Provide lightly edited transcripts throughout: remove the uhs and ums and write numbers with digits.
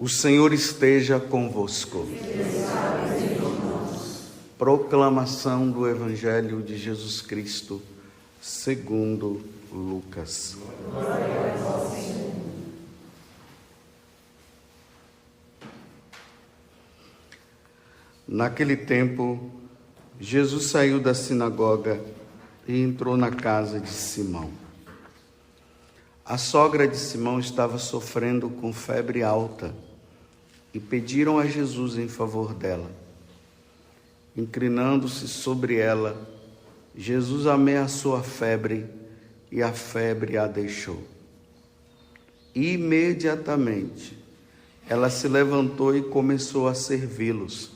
O Senhor esteja convosco. Proclamação do Evangelho de Jesus Cristo, segundo Lucas. Naquele tempo, Jesus saiu da sinagoga e entrou na casa de Simão. A sogra de Simão estava sofrendo com febre alta e pediram a Jesus em favor dela. Inclinando-se sobre ela, Jesus ameaçou a febre e a febre a deixou. Imediatamente, ela se levantou e começou a servi-los.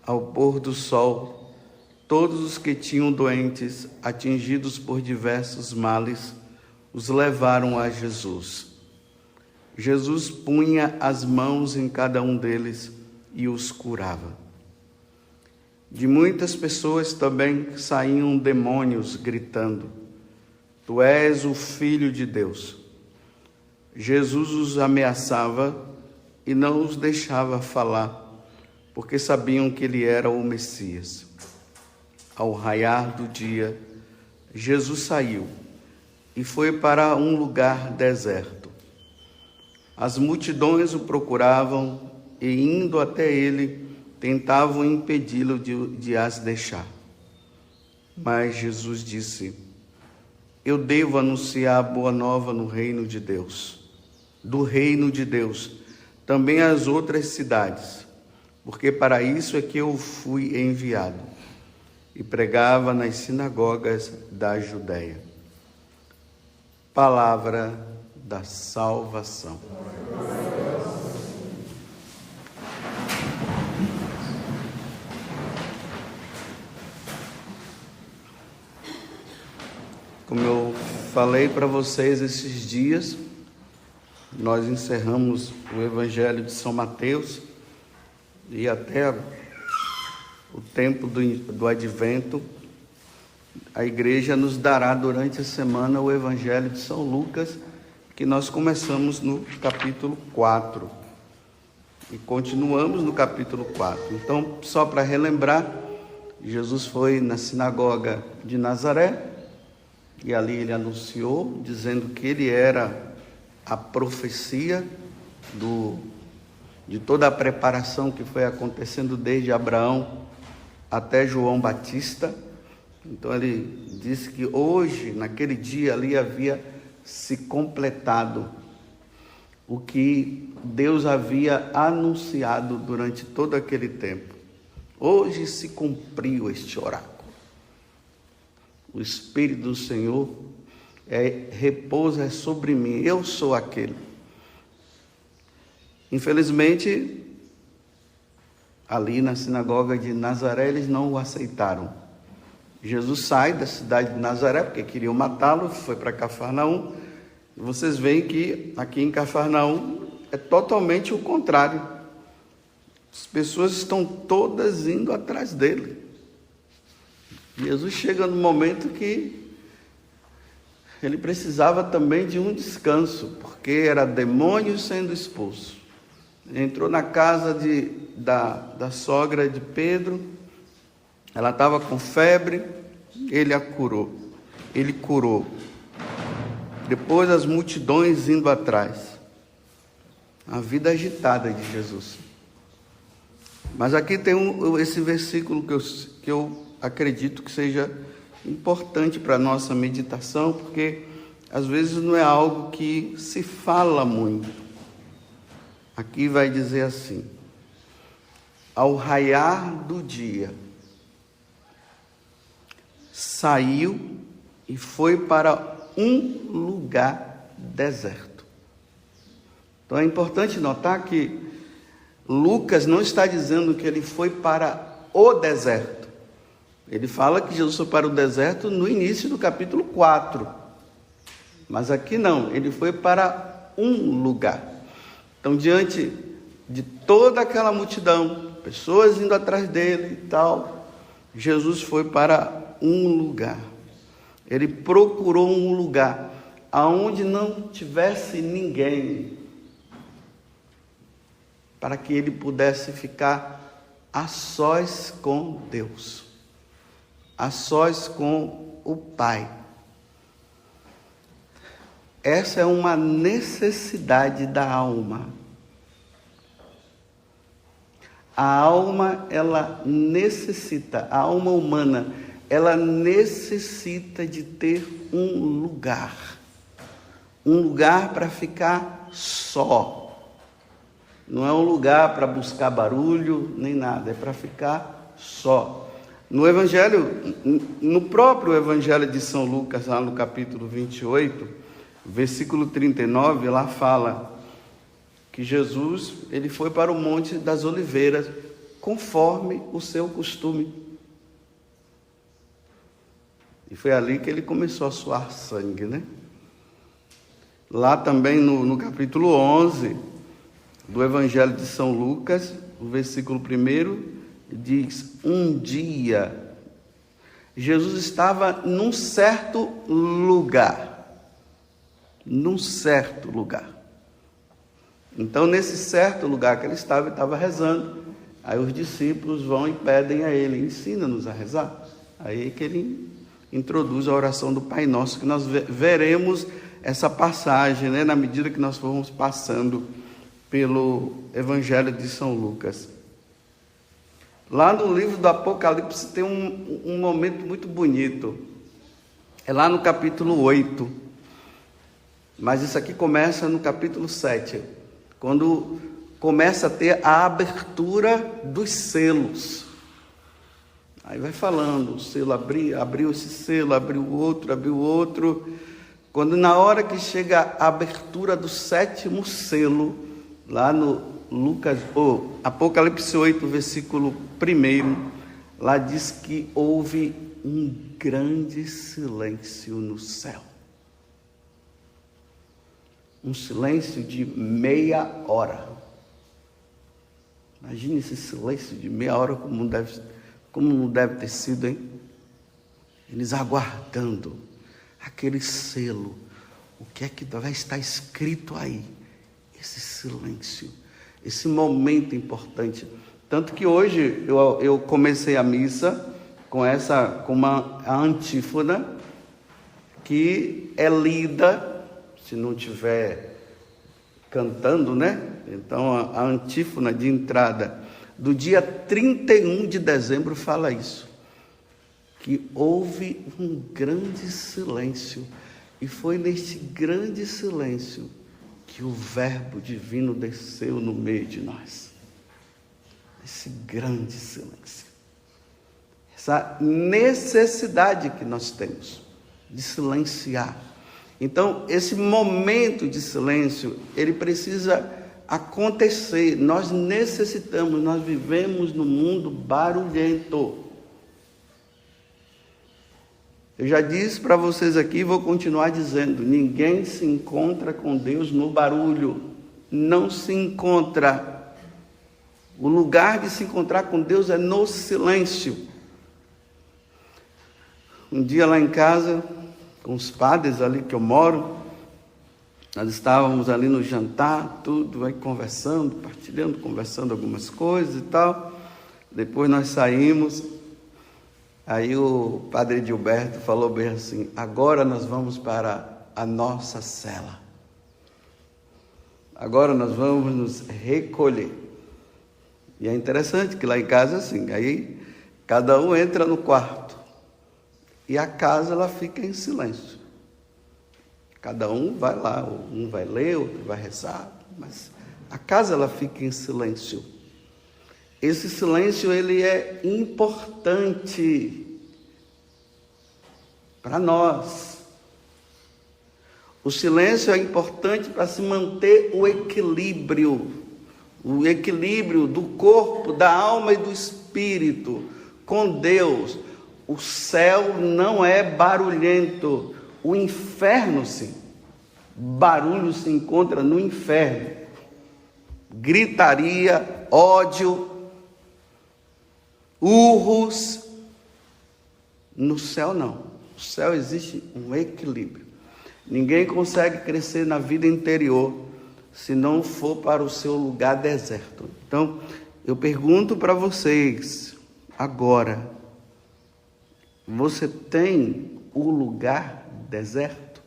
Ao pôr do sol, todos os que tinham doentes, atingidos por diversos males, os levaram a Jesus. Jesus punha as mãos em cada um deles e os curava. De muitas pessoas também saíam demônios gritando: Tu és o Filho de Deus. Jesus os ameaçava e não os deixava falar, porque sabiam que ele era o Messias. Ao raiar do dia, Jesus saiu e foi para um lugar deserto. As multidões o procuravam e, indo até ele, tentavam impedi-lo de as deixar. Mas Jesus disse: Eu devo anunciar a boa nova no reino de Deus, do reino de Deus, também às outras cidades, porque para isso é que eu fui enviado. E pregava nas sinagogas da Judéia. Palavra da salvação. Como eu falei para vocês esses dias, nós encerramos o Evangelho de São Mateus e até o tempo do Advento, a igreja nos dará durante a semana o Evangelho de São Lucas, que nós começamos no capítulo 4 e continuamos no capítulo 4. Então, só para relembrar, Jesus foi na sinagoga de Nazaré e ali ele anunciou, dizendo que ele era a profecia de toda a preparação que foi acontecendo desde Abraão até João Batista. Então ele disse que hoje, naquele dia ali, havia se completado o que Deus havia anunciado durante todo aquele tempo. Hoje se cumpriu este oráculo. O Espírito do Senhor repousa sobre mim, eu sou aquele. Infelizmente, ali na sinagoga de Nazaré, eles não o aceitaram. Jesus sai da cidade de Nazaré, porque queriam matá-lo, foi para Cafarnaum. E vocês veem que aqui em Cafarnaum é totalmente o contrário. As pessoas estão todas indo atrás dele. Jesus chega no momento que ele precisava também de um descanso, porque era demônio sendo expulso. Entrou na casa da sogra de Pedro, ela estava com febre, ele a curou, ele curou. Depois as multidões indo atrás. A vida agitada de Jesus. Mas aqui tem esse versículo que eu acredito que seja importante para a nossa meditação, porque às vezes não é algo que se fala muito. Aqui vai dizer assim: ao raiar do dia, saiu e foi para um lugar deserto. Então é importante notar que Lucas não está dizendo que ele foi para o deserto. Ele fala que Jesus foi para o deserto no início do capítulo 4. Mas aqui não, ele foi para um lugar. Então, diante de toda aquela multidão, pessoas indo atrás dele e tal, Jesus foi para um lugar. Ele procurou um lugar aonde não tivesse ninguém. para que ele pudesse ficar a sós com Deus, a sós com o Pai. Essa é uma necessidade da alma. A alma, ela necessita, a alma humana, ela necessita de ter um lugar para ficar só. Não é um lugar para buscar barulho, nem nada, é para ficar só. No Evangelho, no próprio Evangelho de São Lucas, lá no capítulo 28, versículo 39, lá fala que Jesus, ele foi para o Monte das Oliveiras, conforme o seu costume. E foi ali que ele começou a suar sangue, né? Lá também no capítulo 11 do Evangelho de São Lucas, o versículo 1, diz: um dia, Jesus estava num certo lugar. Então, nesse certo lugar que ele estava rezando. Aí os discípulos vão e pedem a ele: ensina-nos a rezar. Aí que ele introduz a oração do Pai Nosso, que nós veremos essa passagem, né, na medida que nós formos passando pelo Evangelho de São Lucas. Lá no livro do Apocalipse tem um momento muito bonito. É lá no capítulo 8. Mas isso aqui começa no capítulo 7. Quando começa a ter a abertura dos selos. Aí vai falando, o selo abriu esse selo, abriu o outro. Quando na hora que chega a abertura do 7º selo, lá no Apocalipse 8, versículo 1, lá diz que houve um grande silêncio no céu. Um silêncio de meia hora. Imagine esse silêncio de meia hora, como não deve ter sido, hein? Eles aguardando aquele selo. O que é que vai estar escrito aí? Esse silêncio, esse momento importante. Tanto que hoje eu comecei a missa com a antífona, que é lida, se não tiver cantando, né? Então, a antífona de entrada do dia 31 de dezembro fala isso, que houve um grande silêncio, e foi neste grande silêncio que o Verbo divino desceu no meio de nós. Esse grande silêncio, essa necessidade que nós temos de silenciar. Então, esse momento de silêncio, ele precisa acontecer. Nós necessitamos, nós vivemos num mundo barulhento. Eu já disse para vocês aqui e vou continuar dizendo: ninguém se encontra com Deus no barulho. Não se encontra. O lugar de se encontrar com Deus é no silêncio. Um dia lá em casa, com os padres ali que eu moro, nós estávamos ali no jantar, tudo, aí conversando, partilhando, conversando algumas coisas e tal. Depois nós saímos, aí o padre Gilberto falou bem assim: agora nós vamos para a nossa cela. Agora nós vamos nos recolher. E é interessante que lá em casa é assim, aí cada um entra no quarto e a casa ela fica em silêncio. Cada um vai lá, um vai ler, outro vai rezar, mas a casa ela fica em silêncio. Esse silêncio ele é importante para nós. O silêncio é importante para se manter o equilíbrio do corpo, da alma e do espírito com Deus. O céu não é barulhento. O inferno, sim. Barulho se encontra no inferno. Gritaria, ódio, urros. No céu, não. No céu existe um equilíbrio. Ninguém consegue crescer na vida interior se não for para o seu lugar deserto. Então, eu pergunto para vocês agora, você tem o lugar deserto?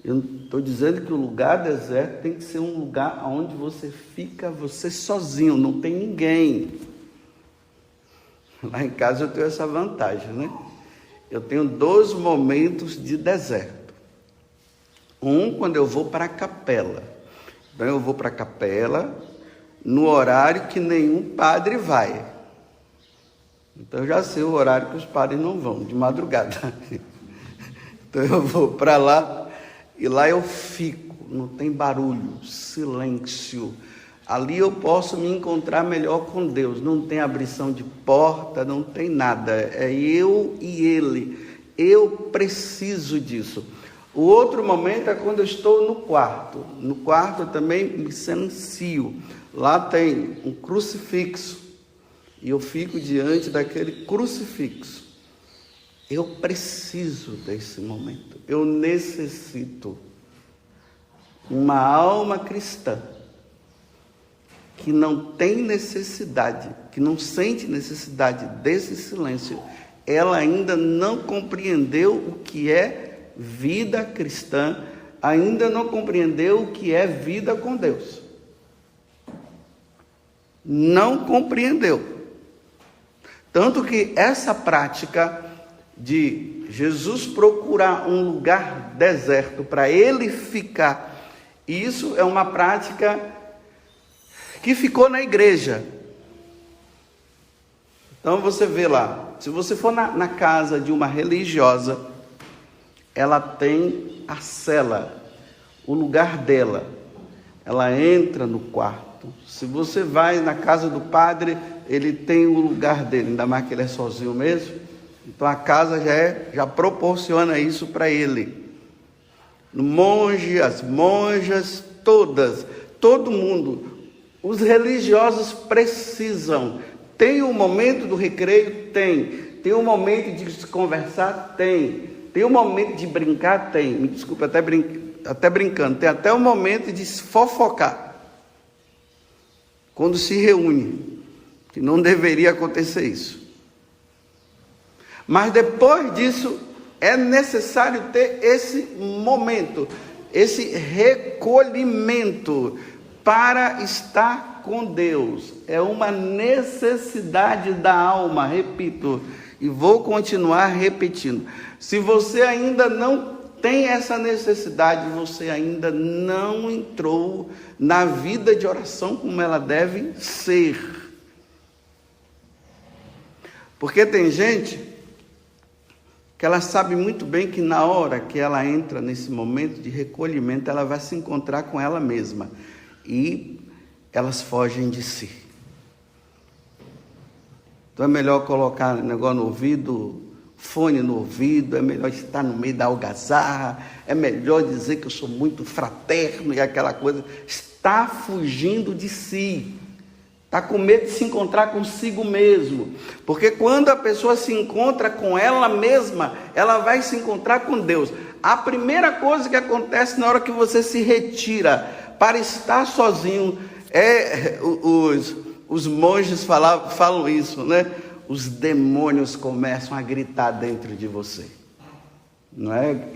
Eu estou dizendo que o lugar deserto tem que ser um lugar onde você fica, você sozinho, não tem ninguém. Lá em casa eu tenho essa vantagem, né? Eu tenho 2 momentos de deserto. Um, quando eu vou para a capela. Então eu vou para a capela no horário que nenhum padre vai. Então eu já sei o horário que os padres não vão, de madrugada. Então eu vou para lá e lá eu fico, não tem barulho, silêncio. Ali eu posso me encontrar melhor com Deus, não tem abrição de porta, não tem nada, é eu e Ele, eu preciso disso. O outro momento é quando eu estou no quarto eu também me silencio, lá tem um crucifixo, e eu fico diante daquele crucifixo. Eu preciso desse momento, eu necessito. Uma alma cristã que não tem necessidade, que não sente necessidade desse silêncio, ela ainda não compreendeu o que é vida cristã, ainda não compreendeu o que é vida com Deus. Não compreendeu. Tanto que essa prática de Jesus procurar um lugar deserto para ele ficar, isso é uma prática que ficou na igreja. Então você vê lá, se você for na casa de uma religiosa, ela tem a cela, o lugar dela, ela entra no quarto. Se você vai na casa do padre, ele tem o lugar dele, ainda mais que ele é sozinho mesmo, então a casa já proporciona isso para ele. O monge, as monjas, todo mundo, os religiosos precisam. Tem um momento do recreio? Tem um momento de se conversar? Tem um momento de brincar? Me desculpe, até brincando, tem até um momento de se fofocar, quando se reúne, que não deveria acontecer isso. Mas depois disso, é necessário ter esse momento, esse recolhimento para estar com Deus. É uma necessidade da alma, repito, e vou continuar repetindo. Se você ainda não tem essa necessidade, você ainda não entrou na vida de oração como ela deve ser. Porque tem gente que ela sabe muito bem que na hora que ela entra nesse momento de recolhimento, ela vai se encontrar com ela mesma. E elas fogem de si. Então é melhor colocar negócio no ouvido, fone no ouvido, é melhor estar no meio da algazarra, é melhor dizer que eu sou muito fraterno e aquela coisa. Está fugindo de si. Está com medo de se encontrar consigo mesmo. Porque quando a pessoa se encontra com ela mesma, ela vai se encontrar com Deus. A primeira coisa que acontece na hora que você se retira para estar sozinho, os monges falam isso, né? Os demônios começam a gritar dentro de você. Não é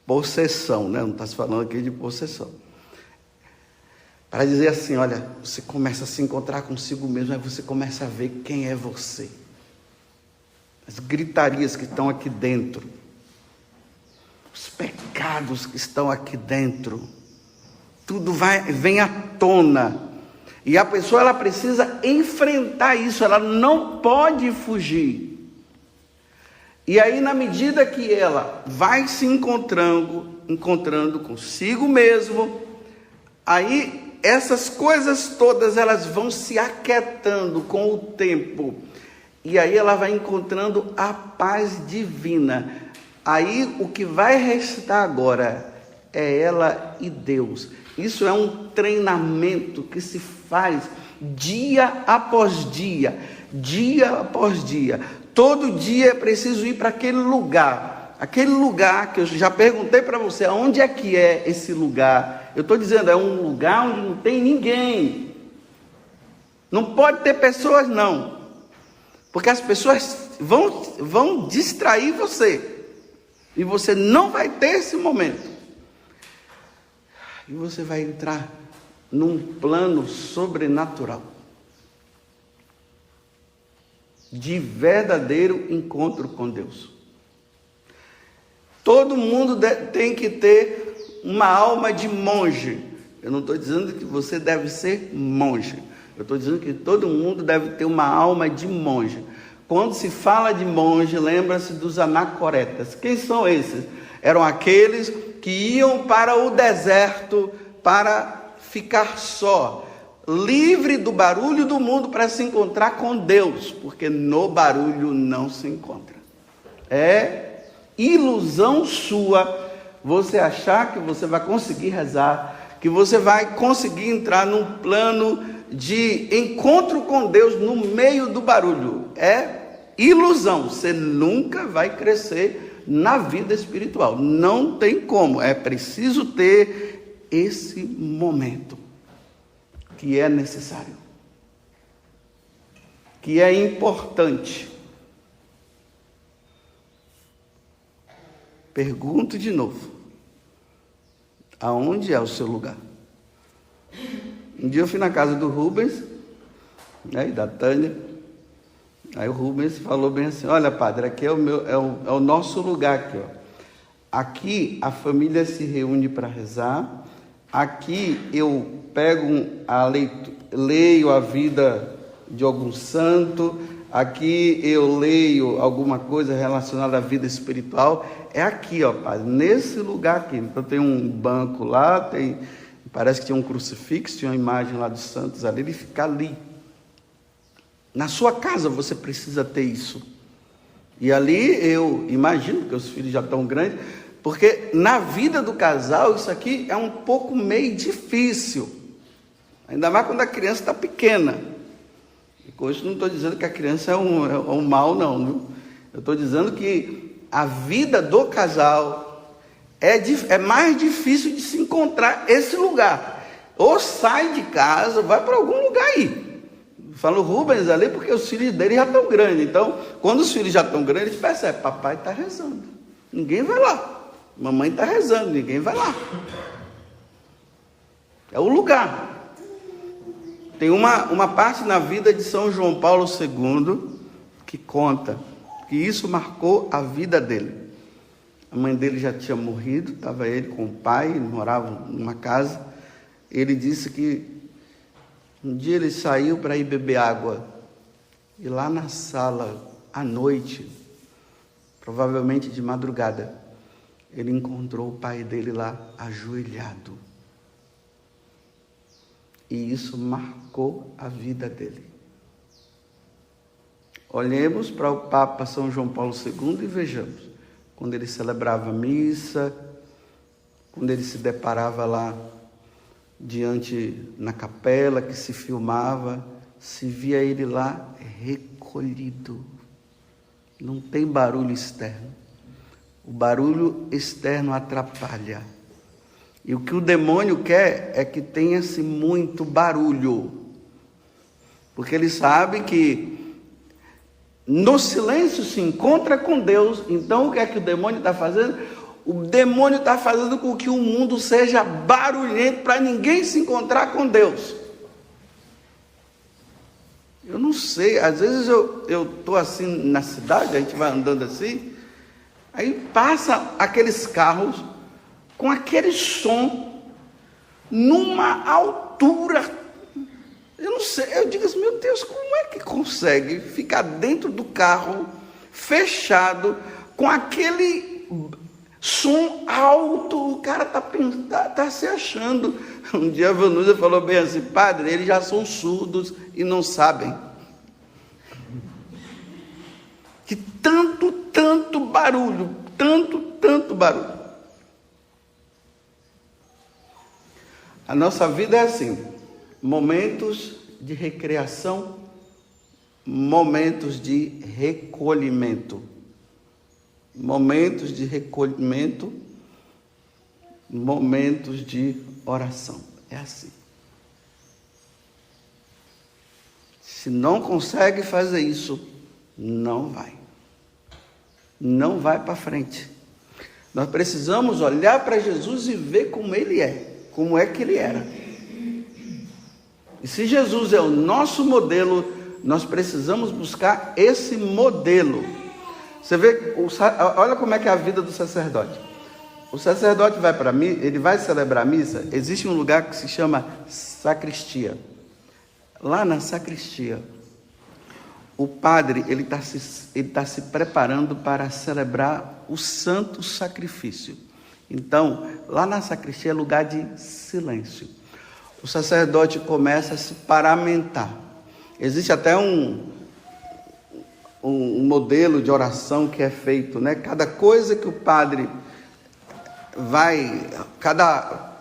possessão, né? Não está se falando aqui de possessão. Para dizer assim, olha, você começa a se encontrar consigo mesmo, aí você começa a ver quem é você. As gritarias que estão aqui dentro, os pecados que estão aqui dentro, tudo vem à tona. E a pessoa, ela precisa enfrentar isso, ela não pode fugir. E aí, na medida que ela vai se encontrando consigo mesmo, aí essas coisas todas, elas vão se aquietando com o tempo. E aí ela vai encontrando a paz divina. Aí o que vai restar agora é ela e Deus. Isso é um treinamento que se faz dia após dia, dia após dia. Todo dia é preciso ir para aquele lugar aquele lugar que eu já perguntei para você, aonde é que é esse lugar? Eu estou dizendo, é um lugar onde não tem ninguém. Não pode ter pessoas, não. Porque as pessoas vão distrair você. E você não vai ter esse momento. E você vai entrar num plano sobrenatural. De verdadeiro encontro com Deus. Todo mundo tem que ter uma alma de monge. Eu não estou dizendo que você deve ser monge. Eu estou dizendo que todo mundo deve ter uma alma de monge. Quando se fala de monge, lembra-se dos anacoretas. Quem são esses? Eram aqueles que iam para o deserto para ficar só, livre do barulho do mundo para se encontrar com Deus, porque no barulho não se encontra. É ilusão sua você achar que você vai conseguir rezar, que você vai conseguir entrar num plano de encontro com Deus no meio do barulho. É ilusão, você nunca vai crescer na vida espiritual, não tem como, é preciso ter esse momento que é necessário, que é importante. Pergunto de novo, aonde é o seu lugar? Um dia eu fui na casa do Rubens, né, e da Tânia. Aí o Rubens falou bem assim, olha padre, aqui é o nosso lugar aqui, ó. Aqui a família se reúne para rezar, aqui eu pego leio a vida de algum santo, aqui eu leio alguma coisa relacionada à vida espiritual, é aqui, ó padre, nesse lugar aqui. Então tem um banco lá, parece que tinha um crucifixo, tinha uma imagem lá dos santos ali, ele fica ali. Na sua casa você precisa ter isso. E ali eu imagino que os filhos já estão grandes, porque na vida do casal isso aqui é um pouco meio difícil. Ainda mais quando a criança está pequena. E com isso não estou dizendo que a criança é um mal, não. Viu? Eu estou dizendo que a vida do casal é mais difícil de se encontrar esse lugar. Ou sai de casa, vai para algum lugar aí. Falo Rubens ali porque os filhos dele já estão grandes. Então, quando os filhos já estão grandes, eles percebem, papai está rezando. Ninguém vai lá. Mamãe está rezando, ninguém vai lá. É o lugar. Tem uma parte na vida de São João Paulo II que conta que isso marcou a vida dele. A mãe dele já tinha morrido, estava ele com o pai, moravam numa casa. Ele disse que um dia ele saiu para ir beber água, e lá na sala, à noite, provavelmente de madrugada, ele encontrou o pai dele lá, ajoelhado. E isso marcou a vida dele. Olhemos para o Papa São João Paulo II e vejamos, quando ele celebrava a missa, quando ele se deparava lá, na capela, que se filmava, se via ele lá recolhido. Não tem barulho externo. O barulho externo atrapalha. E o que o demônio quer é que tenha-se muito barulho. Porque ele sabe que no silêncio se encontra com Deus. Então o que é que o demônio está fazendo? O demônio está fazendo com que o mundo seja barulhento para ninguém se encontrar com Deus. Eu não sei, às vezes eu estou assim na cidade, a gente vai andando assim, aí passa aqueles carros com aquele som numa altura. Eu não sei, eu digo assim, meu Deus, como é que consegue ficar dentro do carro, fechado, com aquele som alto? O cara tá se achando. Um dia a Vanusa falou bem assim, padre, eles já são surdos e não sabem. Que tanto barulho, tanto barulho. A nossa vida é assim, momentos de recreação, momentos de recolhimento. momentos de recolhimento, momentos de oração. É assim. Se não consegue fazer isso, não vai. Não vai para frente. Nós precisamos olhar para Jesus e ver como Ele é, como é que Ele era. E se Jesus é o nosso modelo, nós precisamos buscar esse modelo. Você vê, olha como é que é a vida do sacerdote. O sacerdote vai para mim, ele vai celebrar a missa. Existe um lugar que se chama sacristia. Lá na sacristia, o padre ele tá se preparando para celebrar o santo sacrifício. Então, lá na sacristia é lugar de silêncio. O sacerdote começa a se paramentar. Existe até um modelo de oração que é feito, né? Cada coisa que o padre cada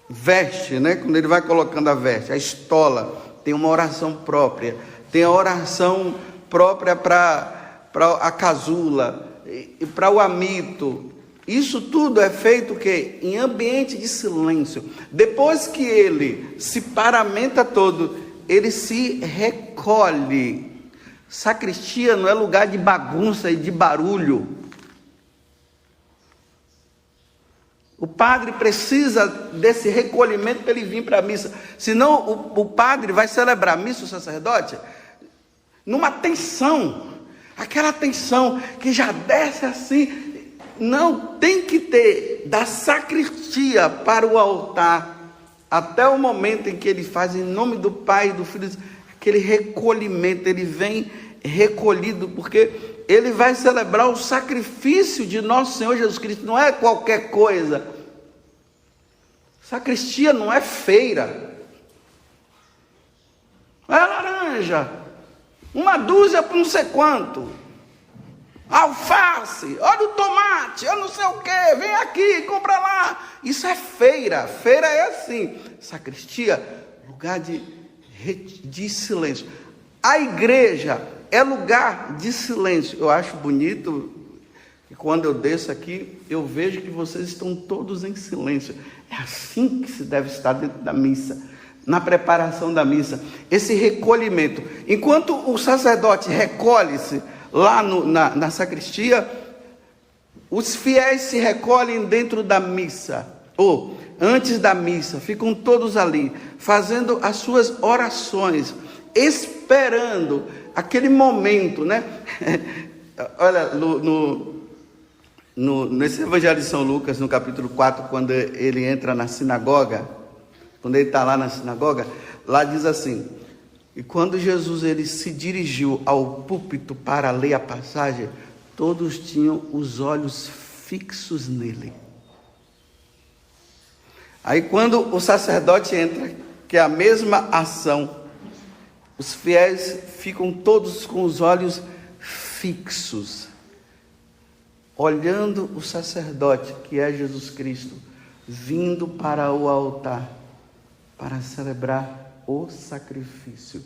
veste, né? Quando ele vai colocando a veste, a estola, tem uma oração própria. Tem a oração própria para a casula e para o amito. Isso tudo é feito em ambiente de silêncio. Depois que ele se paramenta todo, ele se recolhe. Sacristia não é lugar de bagunça e de barulho. O padre precisa desse recolhimento para ele vir para a missa. Senão o padre vai celebrar a missa, o sacerdote, numa tensão. Aquela tensão que já desce assim. Não, tem que ter da sacristia para o altar, até o momento em que ele faz em nome do Pai e do Filho, aquele recolhimento, ele vem recolhido, porque ele vai celebrar o sacrifício de nosso Senhor Jesus Cristo, não é qualquer coisa. Sacristia não é feira, é laranja, uma dúzia por não sei quanto, alface, olha o tomate, eu não sei o que, vem aqui, compra lá. Isso é feira, feira é assim. Sacristia, lugar de silêncio. A igreja é lugar de silêncio. Eu acho bonito que quando eu desço aqui, eu vejo que vocês estão todos em silêncio. É assim que se deve estar dentro da missa, na preparação da missa. Esse recolhimento. Enquanto o sacerdote recolhe-se lá na sacristia, os fiéis se recolhem dentro da missa, ou antes da missa, ficam todos ali, fazendo as suas orações, esperando aquele momento, né? Olha, nesse Evangelho de São Lucas, no capítulo 4, quando ele entra na sinagoga, quando ele está lá na sinagoga, lá diz assim: e quando Jesus ele se dirigiu ao púlpito para ler a passagem, todos tinham os olhos fixos nele. Aí quando o sacerdote entra, que é a mesma ação, os fiéis ficam todos com os olhos fixos, olhando o sacerdote, que é Jesus Cristo, vindo para o altar, para celebrar o sacrifício.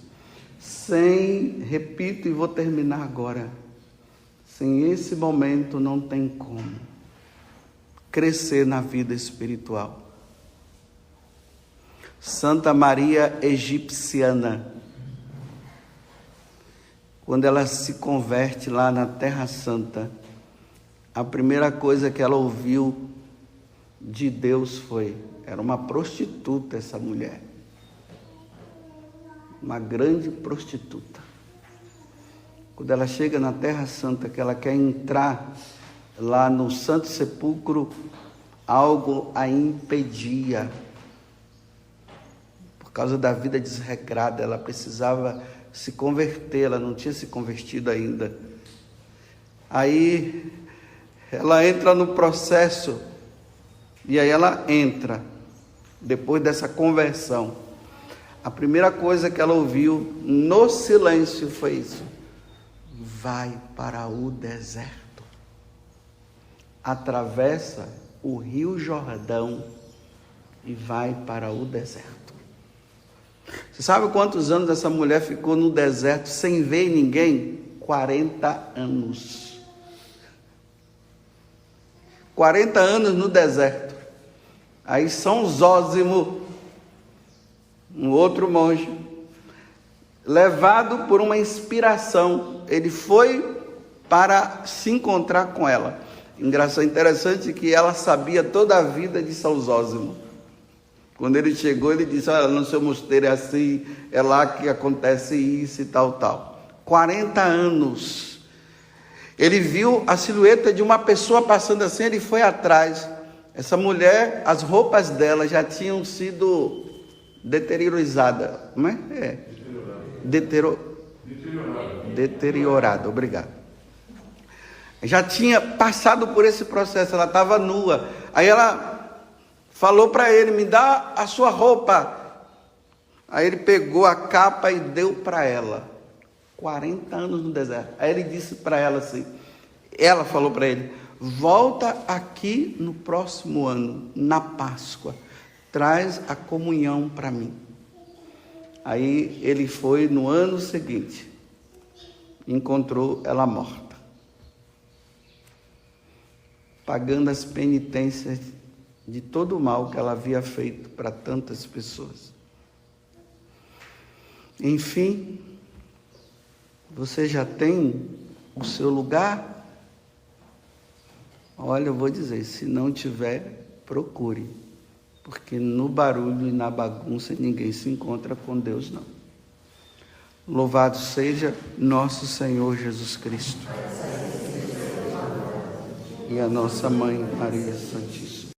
Repito e vou terminar agora, sem esse momento não tem como crescer na vida espiritual. Santa Maria Egipciana, quando ela se converte lá na Terra Santa, a primeira coisa que ela ouviu de Deus era uma prostituta essa mulher, uma grande prostituta. Quando ela chega na Terra Santa, que ela quer entrar lá no Santo Sepulcro, algo a impedia. Por causa da vida desregrada, ela precisava se converter, ela não tinha se convertido ainda. Aí ela entra no processo, e aí ela entra, depois dessa conversão. A primeira coisa que ela ouviu no silêncio foi isso: vai para o deserto, atravessa o Rio Jordão e vai para o deserto. Você sabe quantos anos essa mulher ficou no deserto sem ver ninguém? 40 anos. 40 anos no deserto. Aí São Zósimo, um outro monge, levado por uma inspiração, ele foi para se encontrar com ela. Interessante que ela sabia toda a vida de São Zósimo. Quando ele chegou, ele disse: olha, no seu mosteiro é assim, é lá que acontece isso e tal, tal. 40 anos. Ele viu a silhueta de uma pessoa passando assim, ele foi atrás. Essa mulher, as roupas dela já tinham sido deteriorizadas. Como é? Deteriorada, obrigado. Já tinha passado por esse processo, ela estava nua. Aí ela falou para ele: me dá a sua roupa. Aí ele pegou a capa e deu para ela. 40 anos no deserto. Aí ele disse para ela assim, ela falou para ele: volta aqui no próximo ano, na Páscoa, traz a comunhão para mim. Aí ele foi no ano seguinte, encontrou ela morta, pagando as penitências de todo o mal que ela havia feito para tantas pessoas. Enfim, você já tem o seu lugar? Olha, eu vou dizer, se não tiver, procure, porque no barulho e na bagunça ninguém se encontra com Deus, não. Louvado seja nosso Senhor Jesus Cristo e a nossa Mãe Maria Santíssima.